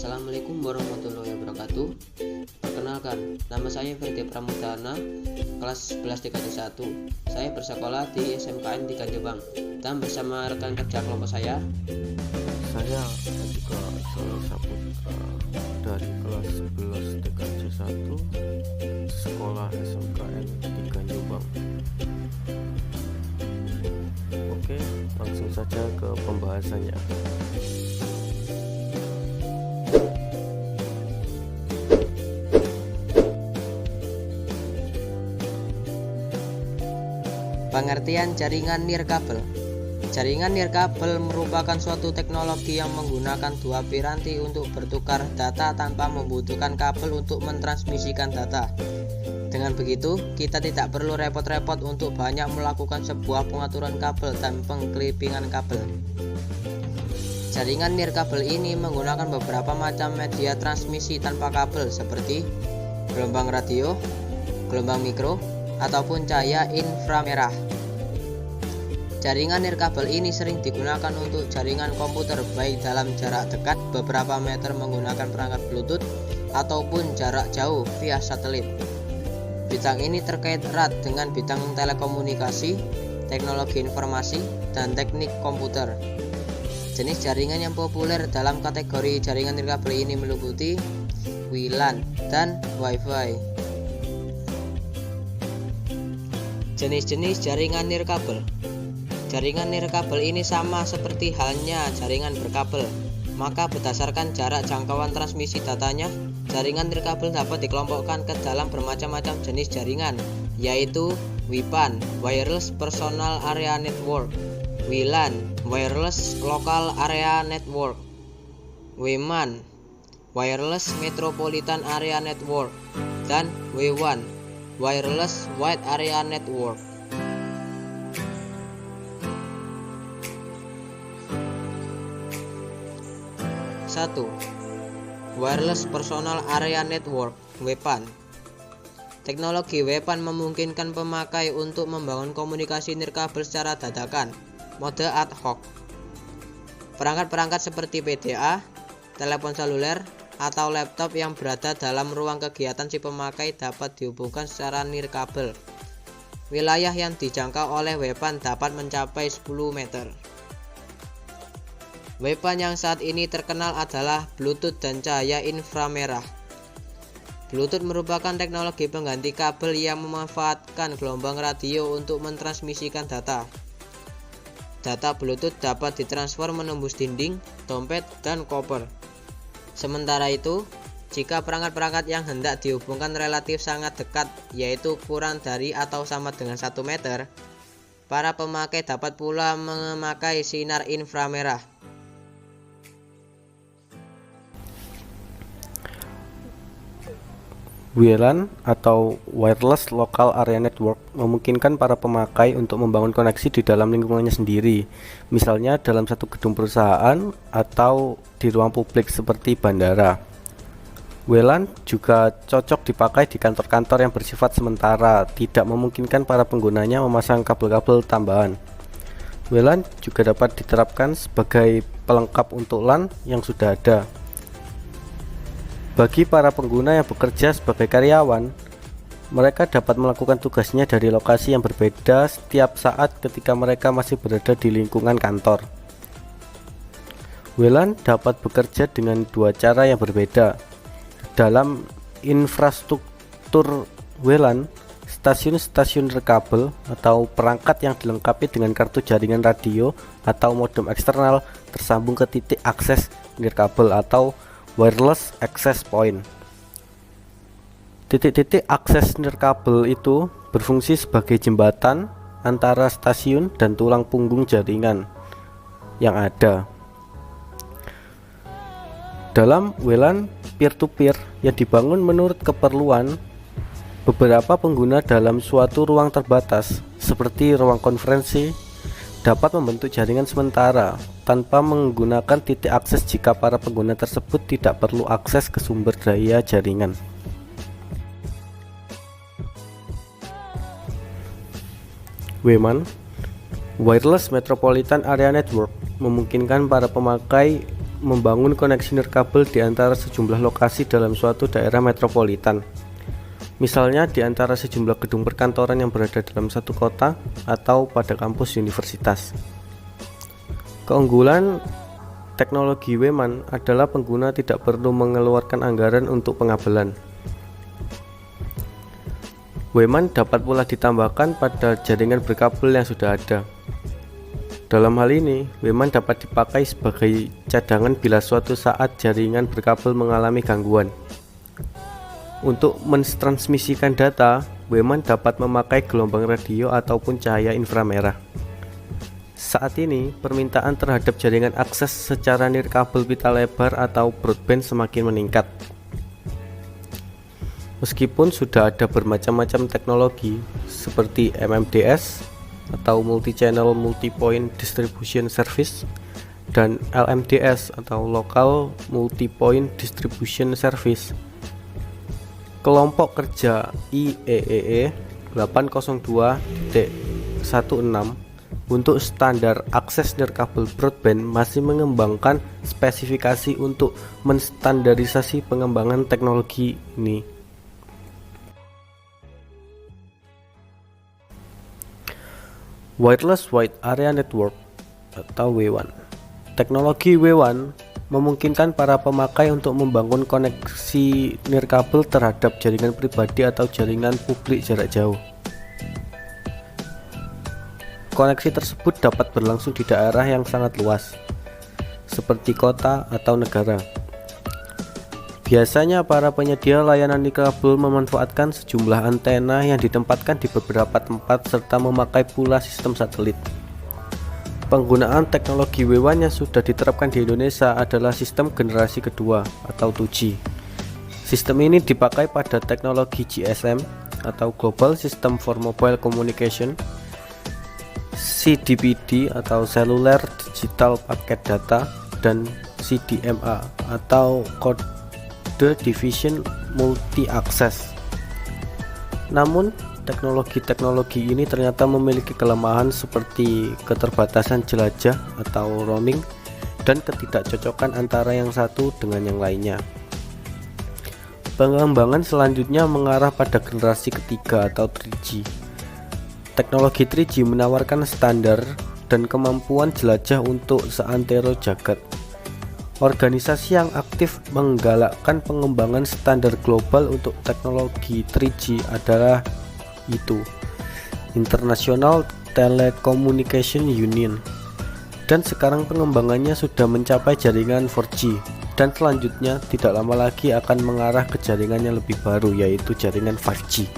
Assalamualaikum warahmatullahi wabarakatuh. Perkenalkan, nama saya Ferdi Pramudana, kelas 11 tingkat 1. Saya bersekolah di SMKN 3 Jombang dan bersama rekan kerja kelompok saya juga Soleh Saputra dari kelas 11 TKJ 1 sekolah SMKN 3 Jombang. Oke, langsung saja ke pembahasannya. Pengertian jaringan nirkabel. Jaringan nirkabel merupakan suatu teknologi yang menggunakan dua piranti untuk bertukar data tanpa membutuhkan kabel untuk mentransmisikan data. Dengan begitu, kita tidak perlu repot-repot untuk banyak melakukan sebuah pengaturan kabel dan pengklipingan kabel. Jaringan nirkabel ini menggunakan beberapa macam media transmisi tanpa kabel seperti gelombang radio, gelombang mikro, ataupun cahaya inframerah. Jaringan nirkabel ini sering digunakan untuk jaringan komputer baik dalam jarak dekat beberapa meter menggunakan perangkat Bluetooth ataupun jarak jauh via satelit. Bidang ini terkait erat dengan bidang telekomunikasi, teknologi informasi, dan teknik komputer. Jenis jaringan yang populer dalam kategori jaringan nirkabel ini meliputi WLAN dan Wi-Fi. Jenis-jenis jaringan nirkabel. Jaringan nirkabel ini sama seperti halnya jaringan berkabel, maka berdasarkan jarak jangkauan transmisi datanya, jaringan nirkabel dapat dikelompokkan ke dalam bermacam-macam jenis jaringan, yaitu WPAN (Wireless Personal Area Network), WLAN (Wireless Local Area Network), WMAN (Wireless Metropolitan Area Network), dan W1 (Wireless Wide Area Network). 1. Wireless Personal Area Network (WPAN). Teknologi WPAN memungkinkan pemakai untuk membangun komunikasi nirkabel secara dadakan, mode ad hoc. Perangkat-perangkat seperti PDA, telepon seluler, atau laptop yang berada dalam ruang kegiatan si pemakai dapat dihubungkan secara nirkabel. Wilayah yang dijangkau oleh WPAN dapat mencapai 10 meter. WPAN yang saat ini terkenal adalah Bluetooth dan cahaya inframerah. Bluetooth merupakan teknologi pengganti kabel yang memanfaatkan gelombang radio untuk mentransmisikan data. Data Bluetooth dapat ditransfer menembus dinding, dompet, dan koper. Sementara itu, jika perangkat-perangkat yang hendak dihubungkan relatif sangat dekat, yaitu kurang dari atau sama dengan 1 meter, para pemakai dapat pula memakai sinar inframerah. WLAN atau Wireless Local Area Network memungkinkan para pemakai untuk membangun koneksi di dalam lingkungannya sendiri, misalnya dalam satu gedung perusahaan atau di ruang publik seperti bandara. WLAN juga cocok dipakai di kantor-kantor yang bersifat sementara, tidak memungkinkan para penggunanya memasang kabel-kabel tambahan. WLAN juga dapat diterapkan sebagai pelengkap untuk LAN yang sudah ada. Bagi para pengguna yang bekerja sebagai karyawan, mereka dapat melakukan tugasnya dari lokasi yang berbeda setiap saat ketika mereka masih berada di lingkungan kantor. WLAN dapat bekerja dengan dua cara yang berbeda. Dalam infrastruktur WLAN, stasiun-stasiun nirkabel atau perangkat yang dilengkapi dengan kartu jaringan radio atau modem eksternal tersambung ke titik akses nirkabel atau Wireless Access Point. Titik-titik akses nirkabel itu berfungsi sebagai jembatan antara stasiun dan tulang punggung jaringan yang ada. Dalam WLAN peer-to-peer yang dibangun menurut keperluan, beberapa pengguna dalam suatu ruang terbatas seperti ruang konferensi dapat membentuk jaringan sementara tanpa menggunakan titik akses jika para pengguna tersebut tidak perlu akses ke sumber daya jaringan. WMAN Wireless Metropolitan Area Network memungkinkan para pemakai membangun koneksi nirkabel di antara sejumlah lokasi dalam suatu daerah metropolitan. Misalnya di antara sejumlah gedung perkantoran yang berada dalam satu kota atau pada kampus universitas. Keunggulan teknologi WMAN adalah pengguna tidak perlu mengeluarkan anggaran untuk pengabelan. WMAN dapat pula ditambahkan pada jaringan berkabel yang sudah ada. Dalam hal ini, WMAN dapat dipakai sebagai cadangan bila suatu saat jaringan berkabel mengalami gangguan. Untuk mentransmisikan data, WMAN dapat memakai gelombang radio ataupun cahaya inframerah. Saat ini, permintaan terhadap jaringan akses secara nirkabel pita lebar atau broadband semakin meningkat. Meskipun sudah ada bermacam-macam teknologi seperti MMDS atau Multi-Channel Multi-Point Distribution Service dan LMDS atau Local Multi-Point Distribution Service, kelompok kerja IEEE 802.16 untuk standar akses nirkabel broadband masih mengembangkan spesifikasi untuk menstandarisasi pengembangan teknologi ini. Wireless Wide Area Network atau WWAN. Teknologi WWAN memungkinkan para pemakai untuk membangun koneksi nirkabel terhadap jaringan pribadi atau jaringan publik jarak jauh. Koneksi tersebut dapat berlangsung di daerah yang sangat luas, seperti kota atau negara. Biasanya para penyedia layanan nirkabel memanfaatkan sejumlah antena yang ditempatkan di beberapa tempat serta memakai pula sistem satelit. Penggunaan teknologi WWAN yang sudah diterapkan di Indonesia adalah sistem generasi kedua atau 2G. Sistem ini dipakai pada teknologi GSM atau Global System for Mobile Communication, CDPD atau Cellular Digital Packet Data, dan CDMA atau Code Division Multi Access. Namun, teknologi-teknologi ini ternyata memiliki kelemahan seperti keterbatasan jelajah atau roaming dan ketidakcocokan antara yang satu dengan yang lainnya. Pengembangan selanjutnya mengarah pada generasi ketiga atau 3G. Teknologi 3G menawarkan standar dan kemampuan jelajah untuk seantero jagat. Organisasi yang aktif menggalakkan pengembangan standar global untuk teknologi 3G adalah itu International Telecommunication Union, dan sekarang pengembangannya sudah mencapai jaringan 4G dan selanjutnya tidak lama lagi akan mengarah ke jaringan yang lebih baru, yaitu jaringan 5G.